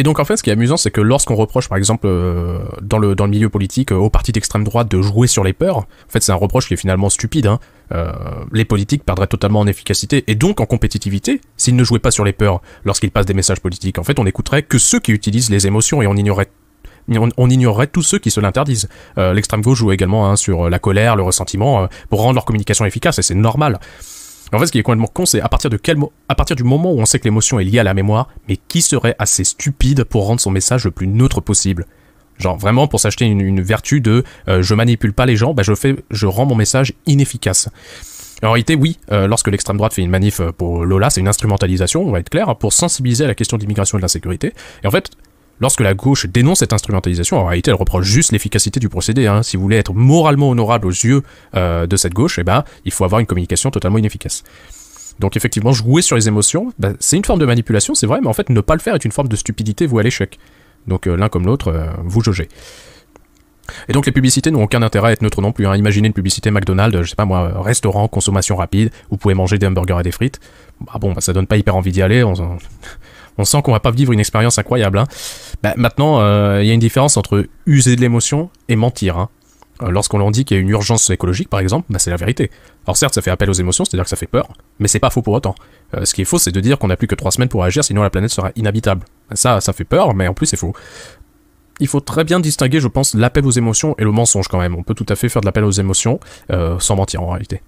Et donc en fait, ce qui est amusant, c'est que lorsqu'on reproche, par exemple, dans le milieu politique, aux partis d'extrême droite de jouer sur les peurs, en fait, c'est un reproche qui est finalement stupide. Hein. Les politiques perdraient totalement en efficacité et donc en compétitivité s'ils ne jouaient pas sur les peurs lorsqu'ils passent des messages politiques. En fait, on n'écouterait que ceux qui utilisent les émotions et on ignorerait tous ceux qui se l'interdisent. L'extrême gauche joue également sur la colère, le ressentiment, pour rendre leur communication efficace, et c'est normal. En fait, ce qui est complètement con, c'est à partir du moment où on sait que l'émotion est liée à la mémoire, mais qui serait assez stupide pour rendre son message le plus neutre possible? Genre vraiment pour s'acheter une vertu de je manipule pas les gens, bah je rends mon message inefficace. En réalité, oui, lorsque l'extrême droite fait une manif pour Lola, c'est une instrumentalisation, on va être clair, pour sensibiliser à la question de l'immigration et de l'insécurité. Et en fait, lorsque la gauche dénonce cette instrumentalisation, en réalité, elle reproche juste l'efficacité du procédé. Hein. Si vous voulez être moralement honorable aux yeux de cette gauche, eh ben, il faut avoir une communication totalement inefficace. Donc effectivement, jouer sur les émotions, bah, c'est une forme de manipulation, c'est vrai, mais en fait, ne pas le faire est une forme de stupidité vouée à l'échec. Donc l'un comme l'autre, vous jaugez. Et donc les publicités n'ont aucun intérêt à être neutres non plus. Hein. Imaginez une publicité McDonald's, je sais pas moi, restaurant, consommation rapide, vous pouvez manger des hamburgers et des frites. Bah bon, bah, ça donne pas hyper envie d'y aller, on sent qu'on va pas vivre une expérience incroyable. Hein. Bah, maintenant, y a une différence entre user de l'émotion et mentir. Hein. Lorsqu'on leur dit qu'il y a une urgence écologique, par exemple, bah, c'est la vérité. Alors certes, ça fait appel aux émotions, c'est-à-dire que ça fait peur, mais c'est pas faux pour autant. Ce qui est faux, c'est de dire qu'on n'a plus que 3 semaines pour agir, sinon la planète sera inhabitable. Ça fait peur, mais en plus c'est faux. Il faut très bien distinguer, je pense, l'appel aux émotions et le mensonge quand même. On peut tout à fait faire de l'appel aux émotions sans mentir en réalité.